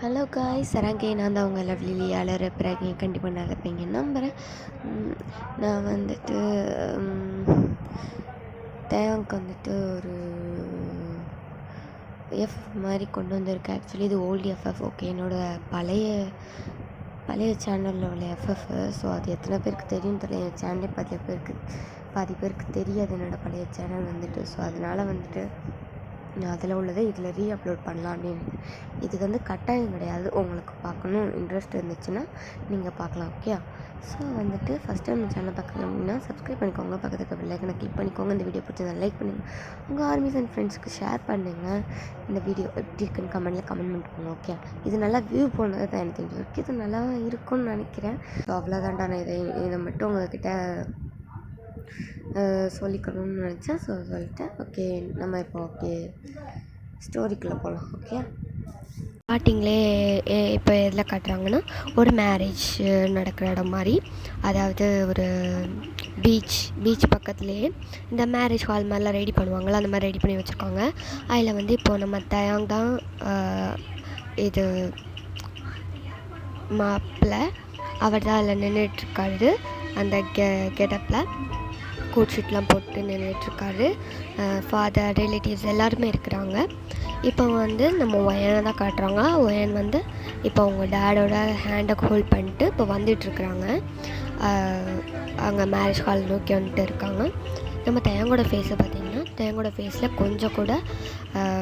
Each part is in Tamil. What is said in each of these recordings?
ஹலோ காய்ஸ், சரங்கே நான் தான் உங்கள் லவ்லி அலற பிறகு கண்டிப்பாக நல்லா இருப்பீங்கன்னு நம்புகிறேன். நான் வந்துட்டு தேங்க் வந்துட்டு ஒரு எஃப்எஃப் மாதிரி கொண்டு வந்திருக்கேன். ஆக்சுவலி இது ஓல்டு எஃப்எஃப். ஓகே, என்னோடய பழைய சேனலில் உள்ள எஃப்எஃப். ஸோ அது எத்தனை பேருக்கு தெரியும் தெரியல. என் சேனலே பாதி பேருக்கு தெரியாது என்னோடய பழைய சேனல் வந்துட்டு. ஸோ அதனால் வந்துட்டு நான் அதில் உள்ளதை இதில் அப்லோட் பண்ணலாம் அப்படின்னு. இதுக்கு வந்து கட்டாயம் கிடையாது. உங்களுக்கு பார்க்கணும் இன்ட்ரெஸ்ட் இருந்துச்சுன்னா நீங்கள் பார்க்கலாம். ஓகே, ஸோ வந்துட்டு ஃபஸ்ட் டைம் சேனலை பார்க்குறீங்க அப்படின்னா சப்ஸ்கிரைப் பண்ணிக்கோங்க. பக்கத்துக்கு பெல்லைக்கனை கிளிக் பண்ணிக்கோங்க. இந்த வீடியோ பிடிச்சதை லைக் பண்ணுங்கள். உங்கள் ஆர்மிஸ் அண்ட் ஃப்ரெண்ட்ஸ்க்கு ஷேர் பண்ணுங்கள். இந்த வீடியோ எப்படி இருக்குன்னு கமெண்ட் பண்ணிக்கோங்க. ஓகே, இது நல்லா வியூ போனது தான் எனக்கு தெரிஞ்சு. இது நல்லா இருக்கும்னு நினைக்கிறேன். ஸோ அவ்வளோதான்டா. நான் இதை மட்டும் உங்கள்கிட்ட சொல்லிக்கணும்னு நினச்சேன். ஸோ சொல்லிட்டேன். ஓகே, நம்ம இப்போ ஸ்டோரிக்குள்ளே போகலாம். ஓகே, ஸ்டார்டிங்லே இப்போ எதில் காட்டுறாங்கன்னா ஒரு மேரேஜ் நடக்கிற இடம் மாதிரி. அதாவது ஒரு பீச் பக்கத்துலேயே இந்த மேரேஜ் ஹால் மாதிரிலாம் ரெடி பண்ணுவாங்களா, அந்த மாதிரி ரெடி பண்ணி வச்சுருக்காங்க. அதில் வந்து இப்போது நம்ம தயாங் தான் இது மாப்பிள்ளை. அவர் தான் அதில் நின்றுட்டுருக்காரு. அந்த கெட்டப்பில் கோட் ஷீட்லாம் போட்டு நின்றுட்டுருக்காரு. ஃபாதர், ரிலேட்டிவ்ஸ் எல்லாருமே இருக்கிறாங்க. இப்போ வந்து நம்ம ஒயனை தான் காட்டுறாங்க. ஒயன் வந்து இப்போ அவங்க டேடோட ஹேண்டை ஹோல்ட் பண்ணிட்டு இப்போ வந்துட்டுருக்குறாங்க. அங்கே மேரேஜ் ஹால் நோக்கி வந்துட்டு இருக்காங்க. நம்ம தயங்கோட ஃபேஸை பார்த்திங்கன்னா தயங்கோட ஃபேஸில் கொஞ்சம் கூட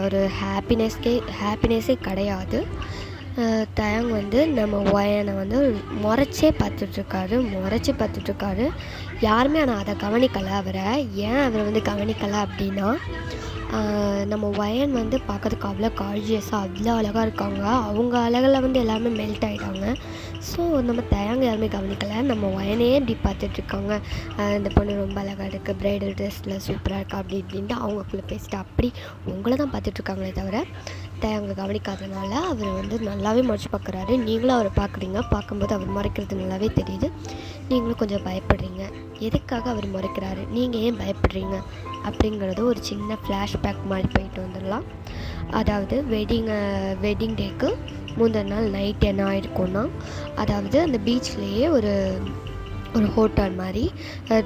ஒரு ஹாப்பினஸ்ஸே கிடையாது. தயங் வந்து நம்ம ஒயனை வந்து முறைச்சி பார்த்துட்ருக்காரு. யாருமே ஆனால் அதை கவனிக்கலை. அவரை வந்து கவனிக்கலை அப்படின்னா, நம்ம ஒயன் வந்து பார்க்கறதுக்கு அவ்வளோ கார்ஜியஸாக அவ்வளோ அழகாக இருக்காங்க. அவங்க அழகில் வந்து எல்லாருமே மெல்ட் ஆகிட்டாங்க. ஸோ நம்ம தயாங்க யாருமே கவனிக்கலை. நம்ம ஒயனையே இப்படி பார்த்துட்ருக்காங்க. இந்த பொண்ணு ரொம்ப அழகாக இருக்குது, ப்ரைடல் ட்ரெஸ்ஸில் சூப்பராக இருக்கா அப்படி இப்படின்ட்டு அவங்களுக்குள்ளே பேசிட்டு அப்படி உங்களை தான் பார்த்துட்ருக்காங்களே தவிர தயாங்க கவனிக்காதனால அவர் வந்து நல்லாவே முறைச்சி பார்க்குறாரு. நீங்களும் அவரை பார்க்கும்போது அவர் முறைக்கிறது நல்லாவே தெரியுது. நீங்களும் கொஞ்சம் பயப்படுறீங்க. எதுக்காக அவர் முறைக்கிறாரு, நீங்கள் ஏன் பயப்படுறீங்க அப்படிங்கிறது ஒரு சின்ன ஃப்ளாஷ்பேக் மாதிரி போயிட்டு வந்துடலாம். அதாவது வெட்டிங் டேக்கு முந்தின நாள் நைட் என்ன ஆகிருக்குன்னா, அதாவது அந்த பீச்லேயே ஒரு ஹோட்டல் மாதிரி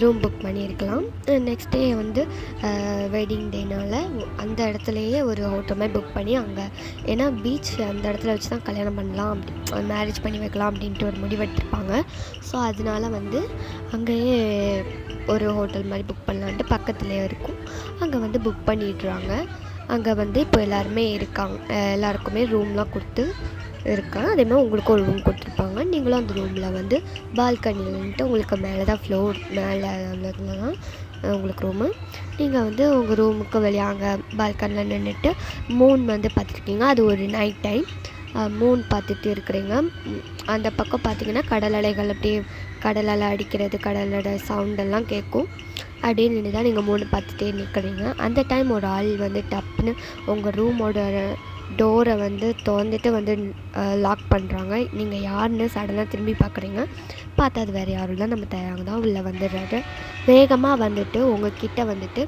ரூம் புக் பண்ணியிருக்கலாம். நெக்ஸ்ட் டே வந்து வெட்டிங் டேனால் அந்த இடத்துலையே ஒரு ஹோட்டல் மாதிரி புக் பண்ணி அங்கே, ஏன்னா பீச் அந்த இடத்துல வச்சு தான் கல்யாணம் பண்ணலாம், மேரேஜ் பண்ணி வைக்கலாம் அப்படின்ட்டு ஒரு முடிவெடுத்திருப்பாங்க. ஸோ அதனால வந்து அங்கேயே ஒரு ஹோட்டல் மாதிரி புக் பண்ணலான்ட்டு பக்கத்துலேயே இருக்கும். அங்கே வந்து புக் பண்ணிடுறாங்க. அங்கே வந்து இப்போ எல்லாருமே இருக்காங்க. எல்லாருக்குமே ரூம்லாம் கொடுத்து இருக்காங்க. அதேமாதிரி உங்களுக்கு ஒரு ரூம் கொடுத்துருப்பாங்க. நீங்களும் அந்த ரூமில் வந்து பால்கனிலன்ட்டு உங்களுக்கு மேலே தான் மேலே உள்ளதில் தான் உங்களுக்கு ரூமு. நீங்கள் வந்து உங்கள் ரூமுக்கு வெளியே அங்கே பால்கனியில் நின்றுட்டு மூன் வந்து பார்த்துருக்கீங்க. அது ஒரு நைட் டைம் மூன் பார்த்துட்டு இருக்கிறீங்க. அந்த பக்கம் பார்த்திங்கன்னா கடல் அலைகள் அப்படியே கடல் அலை அடிக்கிறது, கடலோட சவுண்டெல்லாம் கேட்கும். அப்படியே நின்று தான் நீங்கள் மூணு பார்த்துட்டே நிற்கிறீங்க. அந்த டைம் ஒரு ஆள் வந்து டப்புன்னு உங்கள் ரூமோட டோரை வந்து திறந்துட்டு வந்து லாக் பண்ணுறாங்க. நீங்கள் யாருன்னு சடனாக திரும்பி பார்க்குறீங்க. பார்த்தா அது வேறு யாரும் இல்லை, நம்ம தயாங்க தான் உள்ளே வந்துடுறாரு. வேகமாக வந்துட்டு உங்கள்கிட்ட வந்துட்டு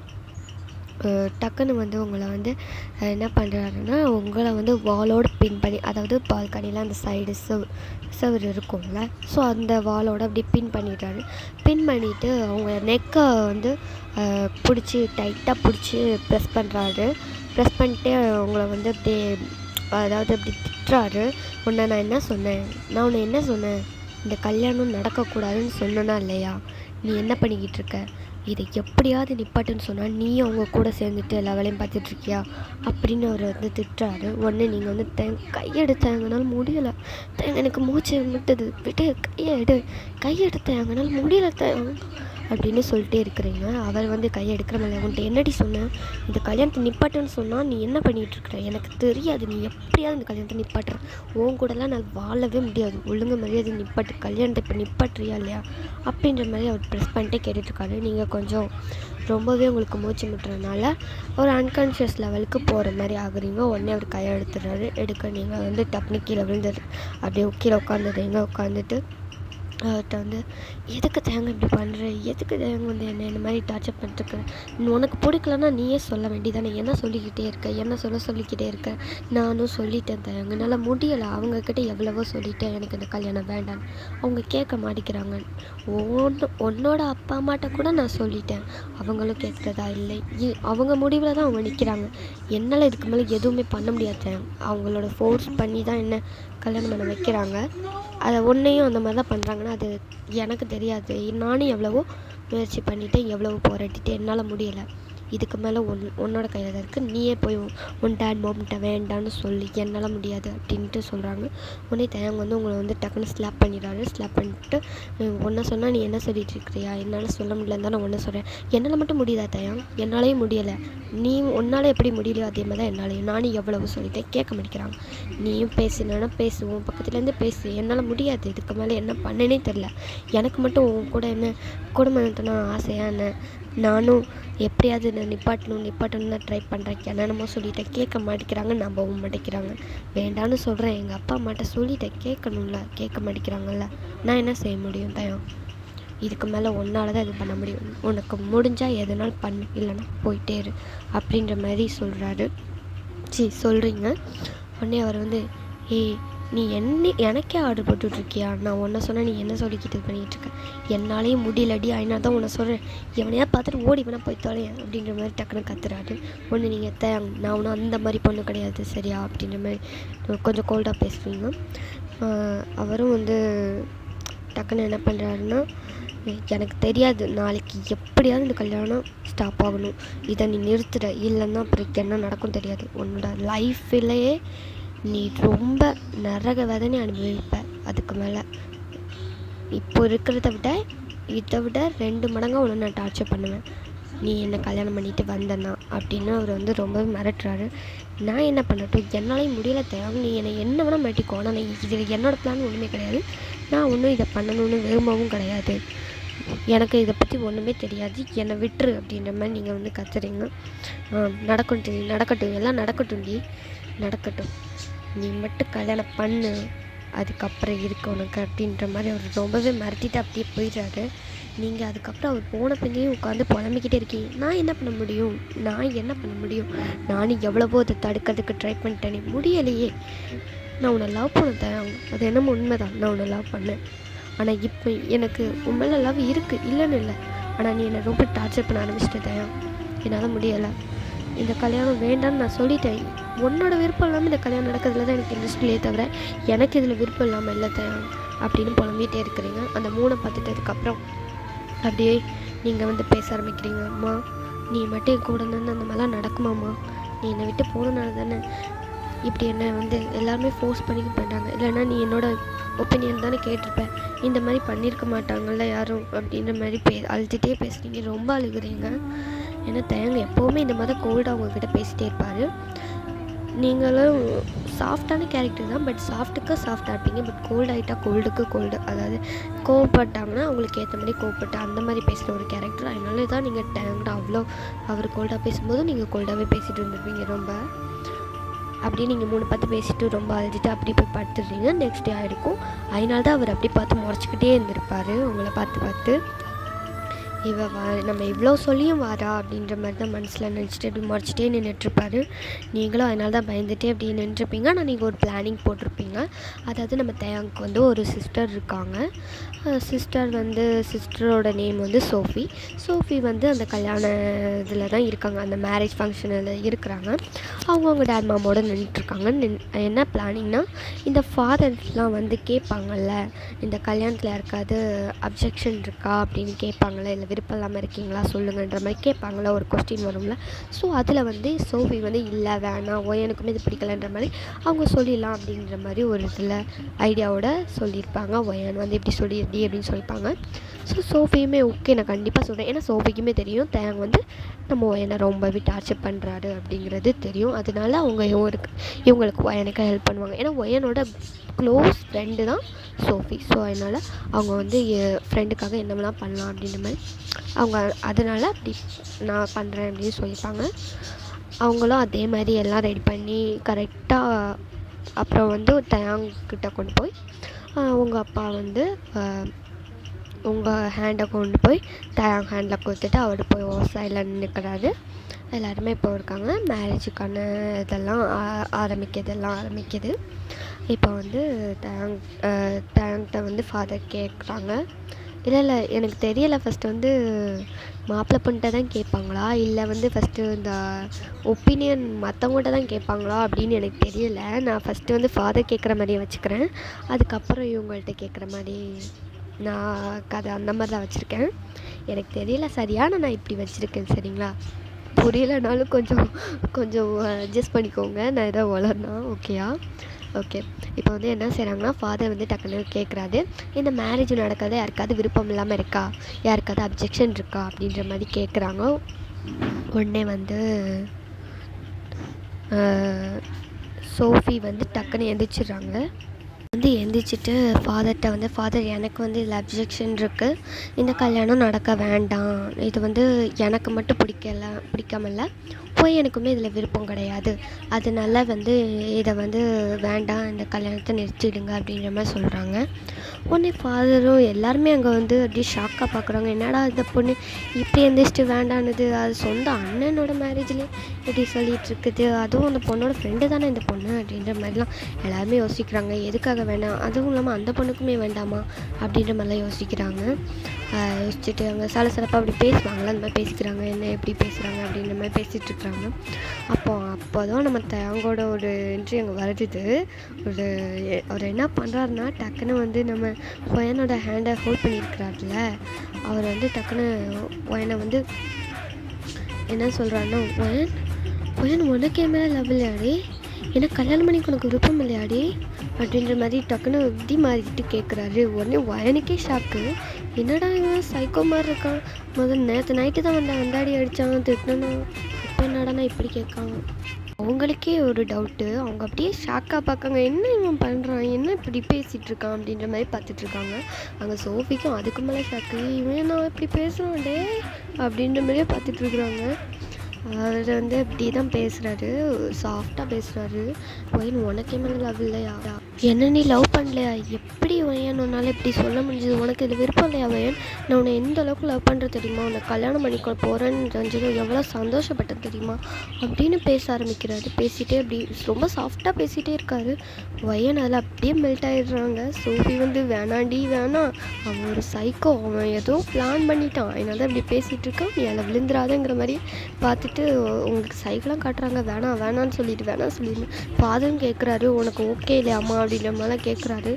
டக்குன்னு வந்து உங்களை வந்து என்ன பண்ணுறாருன்னா, உங்களை வந்து வாலோடு பின் பண்ணி, அதாவது பால்கனியில் அந்த சைடு செவர் இருக்கும்ல, ஸோ அந்த வாலோடு அப்படி பின் பண்ணிடுறாரு. பின் பண்ணிவிட்டு அவங்க நெக்கை வந்து டைட்டாக பிடிச்சி ப்ரெஸ் பண்ணுறாரு. ப்ரெஸ் பண்ணிட்டு உங்களை வந்து அப்படியே அதாவது அப்படி திட்டுறாரு. நான் என்ன சொன்னேன், இந்த கல்யாணம் நடக்கக்கூடாதுன்னு சொன்னனா இல்லையா? நீ என்ன பண்ணிக்கிட்டு இருக்க? இதை எப்படியாவது நிப்பாட்டுன்னு சொன்னால் நீ அவங்க கூட சேர்ந்துட்டு எல்லா வேலையும் பார்த்துட்ருக்கியா அப்படின்னு அவர் வந்து திட்டுறாரு. உடனே நீங்கள் வந்து கையெடுத்தாங்கனால முடியலை, எனக்கு மூச்சு விட்டு கையெடுத்தாங்கனால முடியலை அப்படின்னு சொல்லிட்டே இருக்கிறீங்க. அவர் வந்து கையெடுக்கிற மேலே உன்ட்டு என்னடி சொன்னேன், இந்த கல்யாணத்தை நிப்பாட்டுன்னு சொன்னால் நீ என்ன பண்ணிகிட்ருக்குற, எனக்கு தெரியாது, நீ எப்படியாவது இந்த கல்யாணத்தை நிப்பாட்டுற, உன் கூடலாம் நான் வாழவே முடியாது, ஒழுங்கு மரியாதை நிப்பாட்டு, கல்யாணத்தை இப்போ நிப்பாட்டுறியா இல்லையா அப்படின்ற மாதிரி அவர் ப்ரெஸ் பண்ணிட்டே கேட்டுட்ருக்காரு. நீங்கள் கொஞ்சம் ரொம்பவே உங்களுக்கு மூச்சு முட்டுறதுனால ஒரு அன்கான்ஷியஸ் லெவலுக்கு போகிற மாதிரி ஆகுறீங்க. உடனே அவர் கையை எடுக்க நீங்கள் வந்து டப்புனு கீழே விழுந்துடு அப்படியே கீழே உட்காந்துட்டு அவர்கிட்ட வந்து எதுக்கு தேங்க இப்படி பண்ணுற, எதுக்கு தேங்க வந்து என்ன இந்த மாதிரி டார்ச்சர் பண்ணிட்டுருக்க, உனக்கு பிடிக்கலன்னா நீயே சொல்ல வேண்டியதானே, என்ன சொல்லிக்கிட்டே இருக்க, என்ன சொல்லிக்கிட்டே இருக்க, நானும் சொல்லிட்டேன் தேங்க, என்னால் முடியலை, அவங்கக்கிட்ட எவ்வளவோ சொல்லிட்டேன் எனக்கு இந்த கல்யாணம் வேண்டான்னு, அவங்க கேட்க மாட்டேங்கிறாங்க. உன்னோட அப்பா அம்மாட்ட கூட நான் சொல்லிட்டேன், அவங்களும் கேட்குறதா இல்லை, அவங்க முடிவில் தான் அவங்க நிற்கிறாங்க, என்னால் இதுக்கு மேலே எதுவுமே பண்ண முடியாது, அவங்களோட ஃபோர்ஸ் பண்ணி தான் என்ன கல்யாணம் பண்ண வைக்கிறாங்க, அதை ஒன்றையும் அந்த மாதிரி தான் பண்ணுறாங்கன்னா அது எனக்கு தெரியாது, நானும் எவ்வளவோ முயற்சி பண்ணிவிட்டேன், எவ்வளவோ போராடிட்டேன், என்னால் முடியலை, இதுக்கு மேலே உன்னோட கையில் தான் இருக்குது, நீயே போய் உன் டேட் மாம்கிட்ட வேண்டான்னு சொல்லி என்னால் முடியாது அப்படின்ட்டு சொல்கிறாங்க. உடனே தயங்க வந்து உங்களை வந்து டக்குன்னு ஸ்லாப் பண்ணிடுறாரு. ஸ்லாப் பண்ணிட்டு ஒன்றை சொன்னால் நீ என்ன சொல்லிட்டு இருக்கிறியா, என்னால் சொல்ல முடியலன்னு தான் நான் ஒன்று சொல்கிறேன், என்னால் மட்டும் முடியுதா தயம், என்னாலேயும் முடியலை, நீ உன்னால் எப்படி முடியலையோ அதே மாதிரி தான் என்னாலையும், நானும் எவ்வளவு சொல்லிட்டேன் கேட்க மாட்டேங்கிறாங்க, நீயும் பேசுனா பேசுவோம், பக்கத்துலேருந்து பேசு, என்னால் முடியாது, இதுக்கு மேலே என்ன பண்ணனே தெரில, எனக்கு மட்டும் உன் கூட என்ன குடும்பம் நடத்தணும் ஆசையா என்ன, நானும் எப்படியாவது நான் நிப்பாட்டணும்னு தான் ட்ரை பண்ணுறேன், என்னென்னமோ சொல்லிட்டேன் கேட்க மாட்டேங்கிறாங்க, நம்பவும் மாட்டேங்கிறாங்க, வேண்டான்னு சொல்கிறேன், எங்கள் அப்பா அம்மாட்ட சொல்லிட்டேன் கேட்கணும்ல, கேட்க மாட்டேங்கிறாங்கல்ல, நான் என்ன செய்ய முடியும் தயம், இதுக்கு மேலே உன்னால் தான் இது பண்ண முடியும், உனக்கு முடிஞ்சால் எதனாலும் பண்ணு, இல்லைன்னா போயிட்டே இரு அப்படின்ற மாதிரி சொல்கிறீங்க. உடனே அவர் வந்து நீ எனக்கே ஆர்டர் போட்டுட்ருக்கியா, நான் உன்னை சொன்னால் நீ என்ன சொல்லிக்கிட்டு இது பண்ணிகிட்ருக்க, என்னாலேயும் முடியலடி, அதனால தான் உன்னை சொல்கிறேன், எவனையா பார்த்துட்டு ஓடி வேணா போய் தொலையேன் அப்படின்ற மாதிரி டக்குன்னு கத்துறாரு. ஒன்று நீங்கள் நான் ஒன்றும் அந்த மாதிரி பொண்ணு கிடையாது சரியா அப்படின்ற மாதிரி கொஞ்சம் கோல்டாக பேசுவீங்க. அவரும் வந்து டக்குன்னு என்ன பண்ணுறாருன்னா, எனக்கு தெரியாது நாளைக்கு எப்படியாவது இந்த கல்யாணம் ஸ்டாப் ஆகணும், இதை நீ நிறுத்துற, இல்லைன்னா அப்புறம் என்ன நடக்கும் தெரியாது, உன்னோட லைஃப்லேயே நீ ரொம்ப நரக வேதனை அனுபவிப்ப, அதுக்கு மேலே இப்போ இருக்கிறத விட இதை விட 2 மடங்காக உன்னை நான் டார்ச்சர் பண்ணுவேன், நீ என்னை கல்யாணம் பண்ணிட்டு வந்தேன்னா அப்படின்னு அவர் வந்து ரொம்ப மிரட்டுறாரு. நான் என்ன பண்ணட்டும், என்னாலையும் முடியல தேவை, நீ என்னை என்ன வேணால் மாட்டிக்கோ, ஆனால் இதில் என்னோடய பிளான் ஒன்றுமே கிடையாது, நான் ஒன்றும் இதை பண்ணணும்னு விரும்பவும் கிடையாது, எனக்கு இதை பற்றி ஒன்றுமே தெரியாது, என்னை விட்டுரு அப்படின்ற மாதிரி நீங்கள் வந்து கத்துறீங்க. நடக்கட்டும் எல்லாம் நடக்கட்டும், நீ மட்டும் கல்யாணம் பண்ணு, அதுக்கப்புறம் இருக்கு உனக்கு அப்படின்ற மாதிரி அவர் ரொம்பவே மிரட்டிட்டு அப்படியே போயிடுறாரு. நீங்கள் அதுக்கப்புறம் அவர் போன பின்னையும் உட்காந்து புலம்பிக்கிட்டே இருக்கீங்க. நான் என்ன பண்ண முடியும், நானும் எவ்வளவோ அதை தடுக்கிறதுக்கு ட்ரை பண்ணிட்டேனே, முடியலையே, நான் உன்னை லவ் பண்ண அது என்னமோ உண்மைதான், நான் உன்னை லவ் பண்ணேன், ஆனால் இப்போ எனக்கு உன் மேலே லவ் இருக்குது இல்லைன்னு இல்லை, ஆனால் நீ என்னை ரொம்ப டார்ச்சர் பண்ண ஆரம்பிச்சிட்டேன், என்னால் முடியலை, இந்த கல்யாணம் வேண்டான்னு நான் சொல்லிட்டேன், உன்னோட விருப்பம் இல்லாமல் இந்த கல்யாணம் நடக்கிறதுல தான் எனக்கு இன்ட்ரெஸ்ட் இல்லையே தவிர எனக்கு இதில் விருப்பம் இல்லாமல் இல்லை தயார் அப்படின்னு புலம்பிகிட்டே இருக்கிறீங்க. அந்த 3 பார்த்துட்டதுக்கப்புறம் அப்படியே நீங்கள் வந்து பேச ஆரம்பிக்கிறீங்க. அம்மா நீ மட்டும் என் கூட இருந்தால் அந்த மாதிரிலாம் நடக்குமாம்மா, நீ என்னை விட்டு போனனால தானே இப்படி என்னை வந்து எல்லாருமே ஃபோர்ஸ் பண்ணிட்டு பண்ணுறாங்க, இல்லைன்னா நீ என்னோடய ஒப்பீனியன் தானே கேட்டிருப்பேன், இந்த மாதிரி பண்ணியிருக்க மாட்டாங்கள்ல யாரும் அப்படின்ற மாதிரி அழுதுகிட்டே பேசுகிறீங்க, ரொம்ப அழுகுறீங்க. ஏன்னா தயங்க எப்போவுமே இந்த மாதிரி கோல்டாக அவங்கக்கிட்ட பேசிகிட்டே இருப்பார். நீங்களும் சாஃப்டான கேரக்டர் தான், பட் சாஃப்ட்டுக்கு சாஃப்டாக இருப்பீங்க, பட் கோல்டு ஆகிட்டா கோல்டுக்கு கோல்டு, அதாவது கோவப்பட்டாங்கன்னா அவங்களுக்கு ஏற்ற மாதிரி கோவப்பட்டு அந்த மாதிரி பேசுகிற ஒரு கேரக்டர், அதனால தான் நீங்கள் டேங்க்டாக அவ்வளோ அவர் கோல்டாக பேசும்போது நீங்கள் கோல்டாகவே பேசிகிட்டு இருந்துருப்பீங்க ரொம்ப. அப்படியே நீங்கள் 3 பார்த்து பேசிட்டு ரொம்ப அழுதுட்டு அப்படி போய் படுத்துடுறீங்க. நெக்ஸ்ட் டே ஆகிருக்கும், அதனால தான் அவர் அப்படி பார்த்து முறைச்சிக்கிட்டே இருந்திருப்பார் உங்களை பார்த்து. நம்ம இவ்வளோ சொல்லியும் வாரா அப்படின்ற மாதிரி தான் மனசில் நினச்சிட்டு அப்படி முறைச்சிட்டே நின்றுட்டுருப்பார். நீங்களும் அதனால தான் பயந்துகிட்டே அப்படி நின்றுருப்பீங்க. ஆனால் நீங்கள் ஒரு பிளானிங் போட்டிருப்பீங்க. அதாவது நம்ம தேங்க்கு வந்து ஒரு சிஸ்டர் இருக்காங்க. சிஸ்டரோட நேம் வந்து சோஃபி வந்து அந்த கல்யாண இதில் தான் இருக்காங்க, அந்த மேரேஜ் ஃபங்க்ஷனில் இருக்கிறாங்க. அவங்க டேட் மாமோட நின்றுட்டுருக்காங்க. என்ன பிளானிங்னா, இந்த ஃபாதர்ஸ்லாம் வந்து கேட்பாங்கள்ல, இந்த கல்யாணத்தில் யாருக்காவது அப்ஜெக்ஷன் இருக்கா அப்படின்னு கேட்பாங்கள்ல, இல்லை விருப்பம் இல்லாமல் இருக்கீங்களா சொல்லுங்கன்ற மாதிரி கேட்பாங்களா, ஒரு கொஸ்டின் வரும்ல. ஸோ அதில் வந்து சோஃபி வந்து இல்லை வேணாம் எனக்குமே இது பிடிக்கலன்ற மாதிரி அவங்க சொல்லிடலாம் அப்படின்ற மாதிரி ஒரு இதில் ஐடியாவோட சொல்லியிருப்பாங்க. ஒயன் வந்து இப்படி சொல்லிடுடி அப்படின்னு சொல்லியிருப்பாங்க. ஸோ சோஃபியுமே ஓகே நான் கண்டிப்பாக சொல்கிறேன், ஏன்னா சோஃபிக்குமே தெரியும் தேங் வந்து நம்ம ஒயனை ரொம்பவே டார்ச்சர் பண்ணுறாரு அப்படிங்கிறது தெரியும். அதனால அவங்க இவங்களுக்கு ஒயனுக்கு ஹெல்ப் பண்ணுவாங்க. ஏன்னா ஒயனோட க்ளோஸ் ஃப்ரெண்டு தான் சோஃபி. ஸோ அதனால் அவங்க வந்து ஃப்ரெண்டுக்காக என்ன வேணால் பண்ணலாம் அப்படின்ற மாதிரி அவங்க அதனால் அப்படி நான் பண்ணுறேன் அப்படின்னு சொல்லியிருப்பாங்க. அவங்களும் அதே மாதிரி எல்லாம் ரெடி பண்ணி கரெக்டாக அப்புறம் வந்து தேங்கிட்ட கொண்டு போய் உங்கள் அப்பா வந்து உங்கள் ஹேண்டை கொண்டு போய் தயாங் ஹேண்டில் கொடுத்துட்டு அவர் போய் சைடில் நிற்கிறாரு. எல்லாருமே இப்போ இருக்காங்க. மேரேஜுக்கான இதெல்லாம் ஆரம்பிக்குது. இப்போ வந்து தயாங்கிட்ட வந்து ஃபாதர் கேட்குறாங்க. இல்லை எனக்கு தெரியலை, ஃபஸ்ட்டு வந்து மாப்பிள்ளை பொண்ணுகிட்ட தான் கேட்பாங்களா இல்லை வந்து ஃபஸ்ட்டு இந்த ஒப்பீனியன் மற்றவங்கள்ட்ட தான் கேட்பாங்களா அப்படின்னு எனக்கு தெரியலை. நான் ஃபஸ்ட்டு வந்து ஃபாதர் கேட்குற மாதிரியே வச்சுக்கிறேன், அதுக்கப்புறம் இவங்கள்ட்ட கேட்குற மாதிரி நான் கதை அந்த மாதிரி தான் வச்சுருக்கேன். எனக்கு தெரியல சரியாக, நான் இப்படி வச்சுருக்கேன். சரிங்களா? புரியலைனாலும் கொஞ்சம் அட்ஜஸ்ட் பண்ணிக்கோங்க, நான் ஏதோ வளர்னா. ஓகே. இப்போ வந்து என்ன செய்கிறாங்கன்னா, ஃபாதர் வந்து டக்குன்னு கேட்குறாரு, இந்த மேரேஜ் நடக்காது யாருக்காவது விருப்பம் இல்லாமல் இருக்கா, யாருக்காவது அப்ஜெக்ஷன் இருக்கா அப்படின்ற மாதிரி கேட்குறாங்க. உடனே வந்து சோஃபி வந்து டக்குன்னு எந்திரிச்சிடுறாங்க. எந்திரிச்சிட்டு ஃபாதர்கிட்ட வந்து, ஃபாதர் எனக்கு வந்து இதில் அப்ஜெக்ஷன் இருக்குது, இந்த கல்யாணம் நடக்க வேண்டாம், இது வந்து எனக்கு மட்டும் பிடிக்காமல்ல எனக்குமே இதில் விருப்பம் கிடையாது, அதனால வந்து இதை வந்து வேண்டாம், இந்த கல்யாணத்தை நிறுத்திடுங்க அப்படின்ற மாதிரி சொல்கிறாங்க. உடனே ஃபாதரும் எல்லாருமே அங்கே வந்து அப்படியே ஷாக்காக பார்க்குறாங்க. என்னடா இந்த பொண்ணு இப்படி எந்திரிச்சிட்டு வேண்டானது, அது சொந்த அண்ணனோட மேரேஜ்லேயே இப்படி சொல்லிகிட்டு இருக்குது, அதுவும் அந்த பொண்ணோட ஃப்ரெண்டு தானே இந்த பொண்ணு அப்படின்ற மாதிரிலாம் எல்லாருமே யோசிக்கிறாங்க. எதுக்காக வேண்டாம், அதுவும் இல்லாமல் அந்த பொண்ணுக்குமே வேண்டாமா அப்படின்ற மாதிரிலாம் யோசிக்கிறாங்க. யோசிச்சுட்டு அவங்க சலசலப்பாக அப்படி பேசுவாங்களா, அந்த மாதிரி பேசிக்கிறாங்க, என்ன எப்படி பேசுகிறாங்க அப்படின்ற மாதிரி பேசிகிட்ருக்குறாங்க. அப்போ தான் நம்ம அவங்களோட ஒரு என்ட்ரி அங்கே வருது. அவர் என்ன பண்ணுறாருன்னா, டக்குன்னு வந்து நம்ம ஒயனோட ஹேண்டை ஹோல்ட் பண்ணியிருக்கிறாருல, அவர் வந்து டக்குன்னு ஒயனை வந்து என்ன சொல்கிறாருன்னா, ஒயன் உனக்கு என் மேலே லவ் இல்லையாடி, எனக்கு கல்யாணம் பண்ணிக்கு உனக்கு விருப்பம் இல்லையாடி அப்படின்ற மாதிரி டக்குன்னு இப்படி மாறிக்கிட்டு கேட்குறாரு. உடனே ஒயனுக்கே ஷாக்கு, என்னடா இவன் சைக்கோ மாதிரி இருக்கான், நேற்று நைட்டு தான் வந்தாடி அடித்தான் திட்டினா, இப்போ என்னடானா இப்படி கேட்காங்க. அவங்களுக்கே ஒரு டவுட்டு, அவங்க அப்படியே ஷாக்காக பார்க்காங்க, என்ன இவன் பண்ணுறான், என்ன இப்படி பேசிகிட்டு இருக்கான் அப்படின்ற மாதிரி பார்த்துட்ருக்காங்க. அங்கே சோஃபிக்கும் அதுக்கு மேலே ஷாக்கு, இவன் நான் இப்படி பேசுகிறான் டே அப்படின்ற மாதிரியே பார்த்துட்ருக்குறாங்க. அவர் வந்து இப்படி தான் பேசுகிறாரு, சாஃப்டாக பேசுகிறாரு. ஒயன் உனக்கே மேலே லவ் இல்லையா, என்ன நீ லவ் பண்ணலையா, எப்படி ஒயன் உன்னால் இப்படி சொல்ல முடிஞ்சது, உனக்கு இது விருப்பம் இல்லையா ஒயன், நான் உன்னை எந்த அளவுக்கு லவ் பண்ணுறது தெரியுமா, உன்னை கல்யாணம் பண்ணிக்க போகிறேன்னு தெரிஞ்சதும் எவ்வளோ சந்தோஷப்பட்டது தெரியுமா அப்படின்னு பேச ஆரம்பிக்கிறாரு. பேசிகிட்டே அப்படி ரொம்ப சாஃப்டாக பேசிகிட்டே இருக்காரு. ஒயன் அதில் அப்படியே மெல்ட் ஆகிடுறாங்க. சோஃபி வந்து வேணாண்டி வேணாம், அவன் ஒரு சைக்கோ, அவன் ஏதோ பிளான் பண்ணிட்டான், அதனால தான் இப்படி பேசிகிட்டு இருக்கான், நீ அதில் விழுந்துடாதங்கிற மாதிரி பார்த்துட்டு உங்களுக்கு சைக்கிளாக காட்டுறாங்க. வேணான்னு சொல்லிட்டு ஃபாதரும் கேட்குறாரு, உனக்கு ஓகே இல்லையாம்மா அப்படின்ற மாதிரிலாம் கேட்குறாரு.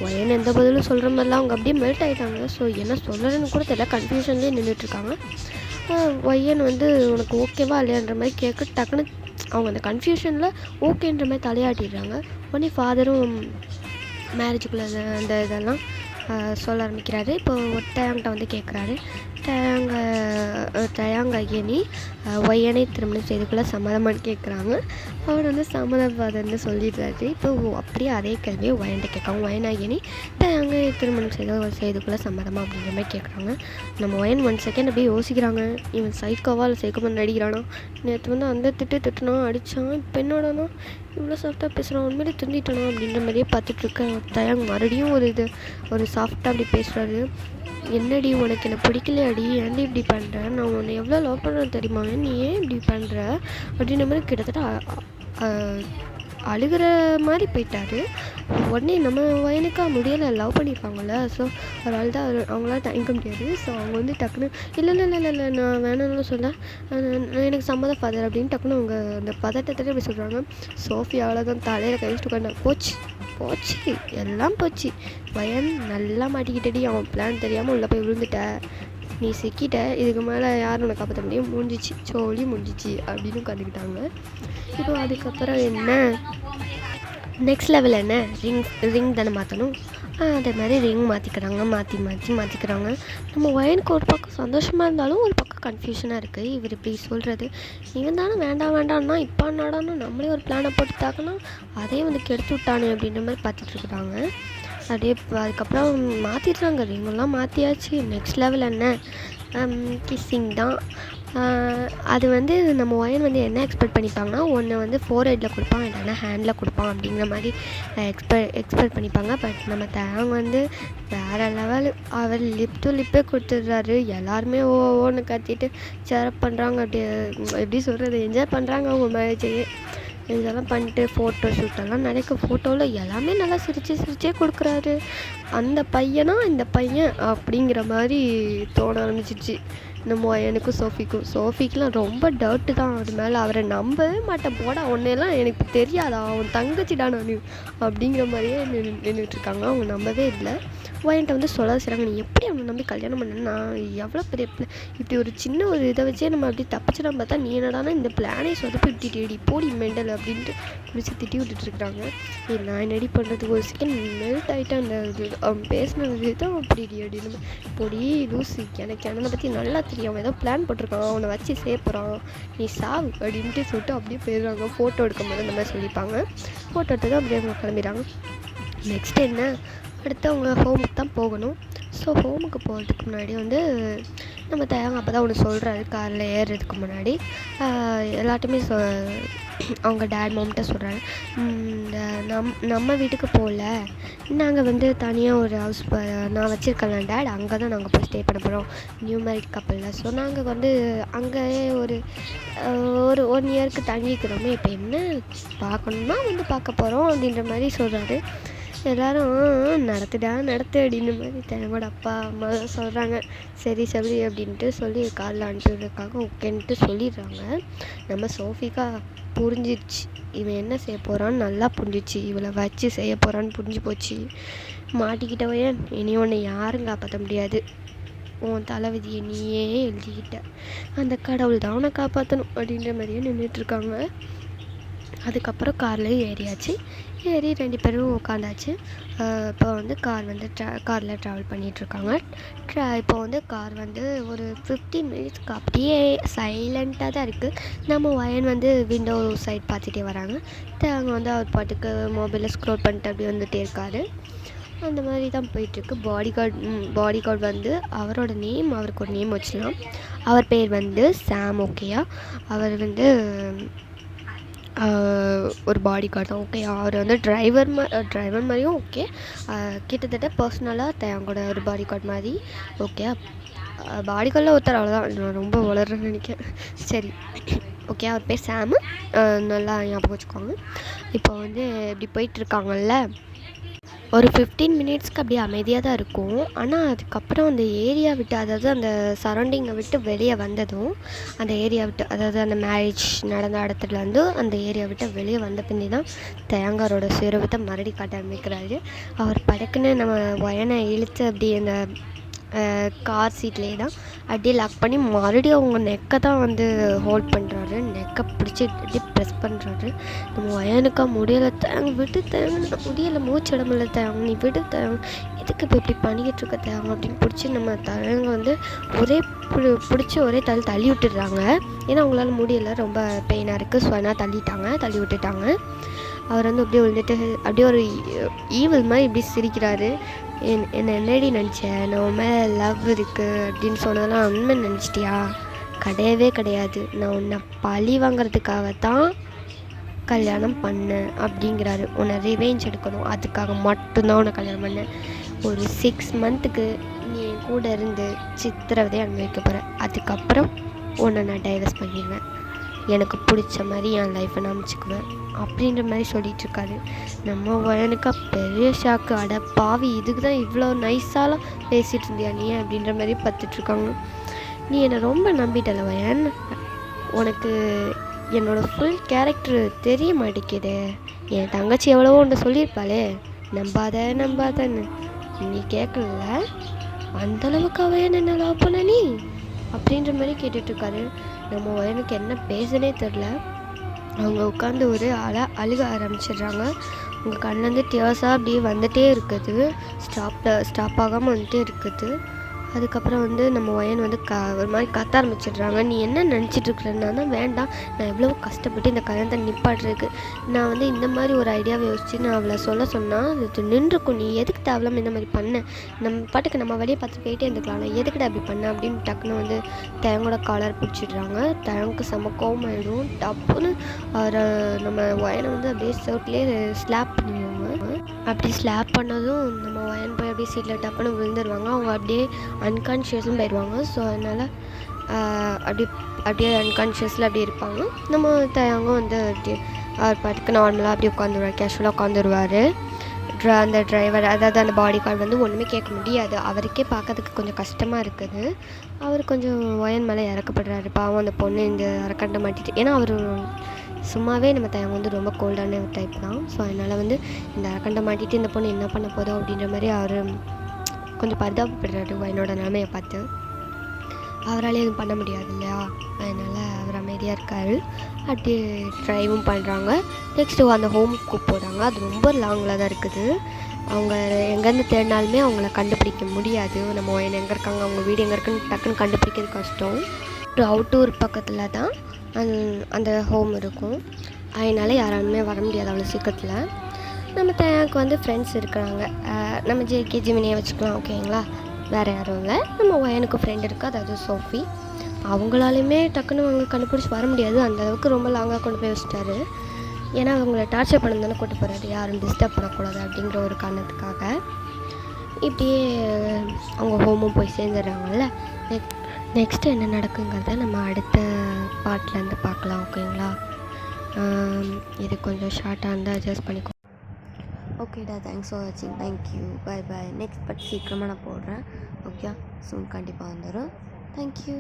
ஒயன் எந்த பதிலும் சொல்கிற மாதிரிலாம் அவங்க அப்படியே மெல்ட் ஆகிட்டாங்க. ஸோ என்ன சொல்கிறேன்னு கூட தெரியல, கன்ஃபியூஷன்லேயே நின்றுட்டுருக்காங்க. ஒயன் வந்து உனக்கு ஓகேவா இல்லையான்ற மாதிரி கேட்க டக்குன்னு அவங்க அந்த கன்ஃபியூஷனில் ஓகேன்ற மாதிரி தலையாட்டிடுறாங்க. உடனே ஃபாதரும் மேரேஜுக்குள்ளே அந்த இதெல்லாம் சொல்ல ஆரம்பிக்கிறாரு. இப்போ டயாங்கிட்ட வந்து கேட்குறாரு, டயாங் ஐயனி ஒய்யனை திருமணம் செய்துக்குள்ளே சம்மதமானு கேட்குறாங்க. அவர் வந்து சம்மதவாதன்னு சொல்லிடுறாரு. இப்போ அப்படியே அதே கேள்வியை ஒயன்ட்ட கேட்காங்க. ஒயன் ஐயனி டயாங்க திருமணம் செய்துக்குள்ளே சம்மதமாக அப்படின்ற மாதிரி கேட்குறாங்க. நம்ம ஒயன் 1 செகண்ட் அப்படியே யோசிக்கிறாங்க, இவன் சைக்கோவா இல்லை சைக்கோமா நடிக்கிறானா, நேற்று வந்து அந்த திட்டுனா அடித்தான், இப்போ என்னடானா இவ்வளோ சாஃப்டாக பேசுகிறான், உண்மையிலே திருந்திட்டானா அப்படின்ற மாதிரியே பார்த்துட்ருக்கேன். டயாங் மறுபடியும் ஒரு சாஃப்டாக அப்படி பேசுகிறாரு. என்னடி உனக்கு என்ன பிடிக்கலையாடி, ஏன்டி இப்படி பண்ணுற, நான் உன்னை எவ்வளோ லவ் பண்ணுறேன்னு தெரியுமா, நீ ஏன் இப்படி பண்ணுற அப்படின்ற மாதிரி கிட்டத்தட்ட அழுகிற மாதிரி போயிட்டாரு. உடனே நம்ம வயனுக்கா முடியலை, லவ் பண்ணியிருப்பாங்கள்ல, ஸோ அவரால் தான் அவங்களால தயங்க முடியாது. ஸோ அவங்க வந்து டக்குன்னு இல்லை நான் வேணாம்னு சொல்ல, எனக்கு சம்மதம் ஃபாதர் அப்படின்னு டக்குன்னு அவங்க அந்த பதட்டத்தில் இப்படி சொல்கிறாங்க. சோஃபி அவ்வளோதான் தலையில் கழிச்சிட்டு உட்காந்து போச்சு எல்லாம் போச்சு, வயன் நல்லா மாட்டிக்கிட்டடி, அவன் பிளான் தெரியாமல் உள்ளே போய் விழுந்துட்ட, நீ சிக்கிட்ட, இதுக்கு மேலே யாரும் உன்னை காப்பாற்ற முடியும், முடிஞ்சிச்சு சோழி முடிஞ்சிச்சு அப்படின்னு உட்காந்துக்கிட்டாங்க. இப்போ அதுக்கப்புறம் என்ன நெக்ஸ்ட் லெவல் என்ன, ரிங் தானே மாற்றணும், அதே மாதிரி ரிங் மாற்றிக்கிறாங்க. நம்ம ஒயனுக்கு ஒரு பக்கம் சந்தோஷமாக இருந்தாலும் ஒரு பக்கம் கன்ஃபியூஷனாக இருக்குது. இவர் இப்படி சொல்கிறது, இவன் தானே வேண்டாம்னா இப்போ என்னடானா நம்மளே ஒரு பிளானை போட்டு தாக்கனா அதே வந்து கெடுத்து விட்டானு அப்படின்ற மாதிரி பார்த்துட்ருக்குறாங்க. அப்படியே அதுக்கப்புறம் மாற்றிடுறாங்க, ரிங்கெல்லாம் மாற்றியாச்சு. நெக்ஸ்ட் லெவல் என்ன, கிஸ்ஸிங் தான். அது வந்து நம்ம ஒயன் வந்து என்ன எக்ஸ்பெக்ட் பண்ணிப்பாங்கன்னா, ஒன்று வந்து ஃபோர்ஹெட்டில் கொடுப்பான், இல்லைன்னா ஹேண்டில் கொடுப்பான் அப்படிங்கிற மாதிரி எக்ஸ்பெக்ட் பண்ணிப்பாங்க. பட் நம்ம தேங் வந்து வேறு லெவல். அவர் லிப் டு லிப்பே கொடுத்துட்றாரு. எல்லாருமே ஓன்னு கத்திட்டு சேரப் பண்ணுறாங்க. எப்படி சொல்கிறது, என்ஜாய் பண்ணுறாங்க அவங்க மேரேஜையே. இதெல்லாம் பண்ணிட்டு ஃபோட்டோ ஷூட்டெல்லாம் நடக்கும். ஃபோட்டோவில் எல்லாமே நல்லா சிரிச்சே கொடுக்குறாரு. அந்த பையனா இந்த பையன் அப்படிங்கிற மாதிரி தோண ஆரம்பிச்சிச்சு நம்ம எனக்கும் சோஃபிக்கெலாம் ரொம்ப டவுட்டு தான். அது மேலே அவரை நம்பவே மாட்டேன். போடா உன்னையெல்லாம் எனக்கு தெரியாதா, அவன் தங்கச்சிடா நான் அப்படிங்கிற மாதிரியே நின்றுட்டுருக்காங்க. அவங்க நம்பவே இல்லை. என்கிட்ட வந்து சொல்ல செய்கிறாங்க, நீ எப்படி அவனை நம்பி கல்யாணம் பண்ணேன்னா, எவ்வளோ பெரிய இப்படி ஒரு சின்ன ஒரு இதை வச்சே நம்ம அப்படி தப்பிச்சிடாம பார்த்தா, நீ என்னடானா இந்த பிளானே சொதப்பி விட்டுட்டேடி போடி மெண்டல் அப்படின்ட்டு பிடிச்சி திட்டி விட்டுட்டுருக்குறாங்க. நான் என்னடி பண்ணுறதுக்கு ஒரு செகண்ட் மெல்ட் ஆகிட்டேன். அந்த அவன் பேசினது தான் அப்படி அப்படின்னு பொடி லூசி, எனக்கு அண்ணனை பற்றி நல்லா தெரியும். அவன் ஏதோ பிளான் போட்டிருக்கான், அவனை வச்சு சேர்ப்புறான், நீ சாவு அப்படின்ட்டு சொல்லிட்டு அப்படியே போயிடுறாங்க. ஃபோட்டோ எடுக்கும் போது இந்த மாதிரி சொல்லிப்பாங்க. ஃபோட்டோ எடுத்து தான் அப்படியே அவங்க கிளம்பிடுறாங்க. நெக்ஸ்ட் என்ன, அடுத்து அவங்க ஹோமுக்கு தான் போகணும். ஸோ ஹோமுக்கு போகிறதுக்கு முன்னாடி வந்து நம்ம தேங்க அப்போ தான் ஒன்று சொல்கிறாரு. காரில் ஏறுறதுக்கு முன்னாடி எல்லாத்தையுமே அவங்க டேட் மாம்கிட்ட சொல்கிறாரு, இந்த நம்ம வீட்டுக்கு போகல, நாங்கள் வந்து தனியாக ஒரு ஹவுஸ் நான் வச்சுருக்கேன் டேட், அங்கே தான் நாங்கள் போய் ஸ்டே பண்ண போகிறோம், நியூ மேரிட் கப்பலில். ஸோ நாங்கள் வந்து அங்கேயே ஒரு 1 இயருக்கு தங்கிக்கிறோமே, இப்போ என்ன பார்க்கணுன்னா வந்து பார்க்க போகிறோம் அப்படின்ற மாதிரி சொல்கிறாரு. எல்லோரும் நடத்து அப்படின்ற மாதிரி தேங்கோட அப்பா அம்மா சொல்கிறாங்க. சரி அப்படின்ட்டு சொல்லி காரில் அனுப்பிவிடுறதுக்காக ஓகேன்ட்டு சொல்லிடுறாங்க. நம்ம சோஃபிக்கா புரிஞ்சிடுச்சு, இவன் என்ன செய்ய போகிறான்னு நல்லா புரிஞ்சிச்சு, இவளை வச்சு செய்ய போகிறான்னு புரிஞ்சு போச்சு. மாட்டிக்கிட்டவையே இனி ஒன்று யாரும் காப்பாற்ற முடியாது, உன் தலைவிதியை நீயே எழுதிக்கிட்ட, அந்த கடவுள் தான் அவனை காப்பாற்றணும் அப்படின்ற மாதிரியே நின்றுட்டுருக்காங்க. அதுக்கப்புறம் கார்லேயும் ஏறியாச்சு. ஏறி 2 பேரும் உட்காந்தாச்சு. இப்போ வந்து காரில் ட்ராவல் பண்ணிகிட்ருக்காங்க. இப்போ வந்து கார் வந்து ஒரு 15 மினிட்ஸ்க்கு அப்படியே சைலண்ட்டாக தான் இருக்குது. நம்ம ஒயன் வந்து விண்டோ சைட் பார்த்துட்டே வராங்க. அவங்க வந்து அவர் பாட்டுக்கு மொபைலில் ஸ்க்ரோல் பண்ணிட்டு அப்படி வந்துகிட்டே இருக்காரு. அந்த மாதிரி தான் போயிட்டுருக்கு. பாடி கார்டு வந்து அவருக்கு ஒரு நேம் வச்சுக்கலாம். அவர் பேர் வந்து சாம். ஓகேயா, அவர் வந்து ஒரு பாடி கார்டு தான். ஓகே, அவர் வந்து டிரைவர் மாதிரியும் ஓகே, கிட்டத்தட்ட பர்சனலாக தேங்கூட ஒரு பாடி கார்டு மாதிரி. ஓகே, பாடி கார்டில் ஒருத்தர், அவ்வளோதான், நான் ரொம்ப வளர்றேன்னு நினைக்கிறேன். சரி ஓகே, அவர் பேர் சாமு, நல்லா ஞாபகம் வச்சுக்கோங்க. இப்போ வந்து இப்படி போயிட்டுருக்காங்கல்ல, ஒரு 15 மினிட்ஸ்க்கு அப்படியே அமைதியாக தான் இருக்கும். ஆனால் அதுக்கப்புறம் அந்த ஏரியா விட்டு, அதாவது அந்த சரௌண்டிங்கை விட்டு வெளியே வந்ததும், அந்த ஏரியா விட்டு, அதாவது அந்த மேரேஜ் நடந்த இடத்துலேருந்து அந்த ஏரியா விட்டு வெளியே வந்த பின்னே தான் தேங்காரோட சுரூபத்தை மறுபடி காட்ட ஆரம்பிக்கிறாரு. அவர் படக்குன்னு நம்ம ஒயனை இழுத்து அப்படியே அந்த கார் சீட்லேயே தான் அப்படியே லாக் பண்ணி மறுபடியும் அவங்க நெக்கை தான் வந்து ஹோல்ட் பண்ணுறாரு. நெக்கை பிடிச்சி அப்படியே ப்ரெஸ் பண்ணுறாரு. நம்ம ஒயனுக்கா முடியலை, முடியலை, மூச்சு இடமில்ல தேங்க, நீ விடு தேங்க, எதுக்கு இப்போ இப்படி பண்ணிக்கிட்டு இருக்க தேங்க அப்படின்னு பிடிச்சி நம்ம தேங்க வந்து பிடிச்சி ஒரே தள்ளி விட்டுடுறாங்க. ஏன்னா அவங்களால முடியலை, ரொம்ப பெயினாக இருக்குது. ஸோ அதனால் தள்ளி விட்டுட்டாங்க. அவர் வந்து அப்படியே விழுந்துட்டு அப்படியே ஒரு ஈவில் மாதிரி இப்படி சிரிக்கிறாரு. என்னடி நினச்சேன், நான் மேலே லவ் இருக்குது அப்படின்னு சொன்னதெல்லாம் உண்மை நினச்சிட்டியா? கிடையாது, நான் உன்னை பழி வாங்கிறதுக்காகத்தான் கல்யாணம் பண்ணேன் அப்படிங்கிறாரு. உன்னை ரிவெஞ்ச் எடுக்கணும், அதுக்காக மட்டும்தான் உன்னை கல்யாணம் பண்ணேன். ஒரு 6 மந்த்துக்கு நீ என் கூட இருந்து சித்திரவதையை அனுபவிக்க போகிற, அதுக்கப்புறம் உன்னை நான் டைவர்ஸ் பண்ணிடுவேன், எனக்கு பிடிச்ச மாதிரி என் லைஃப்பை நான் அமைச்சிக்குவேன் அப்படின்ற மாதிரி சொல்லிகிட்ருக்காரு. நம்ம ஒயனுக்கா பெரிய ஷாக்கு. அட பாவி, இதுக்கு தான் இவ்வளோ நைஸாலாம் பேசிகிட்டு இருந்தியா நீ அப்படின்ற மாதிரி பார்த்துட்ருக்காங்க. நீ என்னை ரொம்ப நம்பிட்டல ஒயன், உனக்கு என்னோடய ஃபுல் கேரக்டர் தெரிய மாட்டேங்குது. என் தங்கச்சி எவ்வளவோ ஒன்று சொல்லியிருப்பாளே, நம்பாதன்னு நீ கேட்கல, அந்தளவுக்கு அவன் என்ன லவ் பண்ண நீ அப்படின்ற மாதிரி கேட்டுட்ருக்காரு. நம்ம ஒயனுக்கு என்ன பேசுனே தெரில. அவங்க உட்காந்து ஒரு அழுக ஆரம்பிச்சிடுறாங்க. உங்கள் கண்ணிலேருந்து டியர்ஸாக அப்படியே வந்துகிட்டே இருக்குது, ஸ்டாப் ஆகாமல் வந்துட்டே இருக்குது. அதுக்கப்புறம் வந்து நம்ம ஒயன் வந்து ஒரு மாதிரி கத்த ஆரம்பிச்சிடுறாங்க. நீ என்ன நினச்சிட்ருக்குறேன்னா தான் வேண்டாம், நான் எவ்வளோ கஷ்டப்பட்டு இந்த கல்யாணத்தை நிப்பாட்டுறதுக்கு நான் வந்து இந்த மாதிரி ஒரு ஐடியாவை யோசிச்சு நான் அவளை சொன்னால் இது நின்றுக்கும். நீ எதுக்கு தேவையில்லாமல் இந்த மாதிரி பண்ண, நம்ம பாட்டுக்கு நம்ம வழியை பார்த்து போயிட்டே இருந்துக்கலாம், நான் எதுக்கிட்ட அப்படி பண்ண அப்படின்னு டக்குன்னு வந்து தேங்கோட காலர் பிடிச்சிடுறாங்க. தேங்க்கு செம கோவம் ஆயிடும். டப்புன்னு அவரை நம்ம ஒயனை வந்து அப்படியே சர்ட்லேயே ஸ்லாப் பண்ணிடுவாங்க. அப்படி ஸ்லாப் பண்ணதும் நம்ம ஒயன் போய் அப்படியே சீட்டில் டப்புன்னு விழுந்துருவாங்க. அவங்க அப்படியே அன்கான்ஷியஸும் போயிடுவாங்க. ஸோ அதனால் அப்படியே அன்கான்ஷியஸில் அப்படியே இருப்பாங்க. நம்ம தேங்கும் வந்து அப்படியே அவர் பாட்டுக்கு நார்மலாக அப்படியே உட்காந்துருவார், கேஷுவலாக உட்காந்துருவார். அந்த டிரைவர், அதாவது அந்த பாடி கார்டு வந்து ஒன்றுமே கேட்க முடியாது. அவருக்கே பார்க்கறதுக்கு கொஞ்சம் கஷ்டமாக இருக்குது. அவர் கொஞ்சம் ஒயன் மேலே இறக்கப்படுறாரு. பாவம் அந்த பொண்ணு இந்த அரக்கண்டை மாட்டிட்டு, ஏன்னா அவர் சும்மாவே நம்ம தேங்க வந்து ரொம்ப கோல்டான ஒரு டைப் தான். ஸோ அதனால் வந்து இந்த அரக்கண்டை மாட்டிட்டு இந்த பொண்ணு என்ன பண்ண போதும் அப்படின்ற மாதிரி அவர் கொஞ்சம் பரிதாபப்படுறாரு ஒயனோட நிலைமையை பார்த்து. அவரால் எதுவும் பண்ண முடியாது இல்லையா, அதனால் அவர் அமைதியாக இருக்கார். அப்படியே ட்ரைவும் பண்ணுறாங்க. நெக்ஸ்ட்டு அந்த ஹோமுக்கு போகிறாங்க. அது ரொம்ப லாங்கில் தான் இருக்குது. அவங்க எங்கேருந்து தேடினாலுமே அவங்கள கண்டுபிடிக்க முடியாது. நம்ம ஒயன் எங்கே இருக்காங்க, அவங்க வீடு எங்கே இருக்குன்னு டக்குன்னு கண்டுபிடிக்கிறது கஷ்டம். ஒரு அவுட்டூர் பக்கத்தில் தான் அந்த ஹோம் இருக்கும். அதனால் யாராலுமே வர முடியாது அவ்வளோ சீக்கிரத்தில். நம்ம தேங்க்கு வந்து ஃப்ரெண்ட்ஸ் இருக்கிறாங்க. நம்ம ஜேகே ஜிமினியை வச்சுக்கலாம், ஓகேங்களா. வேறு யாரும் இல்லை, நம்ம ஒயனுக்கு ஃப்ரெண்ட் இருக்குது, அதாவது சோஃபி. அவங்களாலையுமே டக்குன்னு அவங்க கண்டுபிடிச்சி வர முடியாது. அந்தளவுக்கு ரொம்ப லாங்காக கொண்டு போய் வச்சுட்டாரு. ஏன்னா அவங்கள டார்ச்சர் பண்ண தானே கூட்டு போகிறாரு, யாரும் டிஸ்டர்ப் பண்ணக்கூடாது அப்படிங்கிற ஒரு காரணத்துக்காக. இப்படியே அவங்க ஹோமும் போய் சேர்ந்துடுறாங்கல்ல. நெக்ஸ்ட்டு என்ன நடக்குங்கிறத நம்ம அடுத்த பார்ட்லேருந்து பார்க்கலாம், ஓகேங்களா. இது கொஞ்சம் ஷார்ட்டாக இருந்தால் அட்ஜஸ்ட் பண்ணிக்கோ. ஓகேடா, தேங்க்ஸ் ஃபார் வாட்சிங், thank you, bye bye. Next part சீக்கிரமாக நான் போடுறேன், ஓகே. சூன் கண்டிப்பாக வந்துடும். தேங்க்யூ.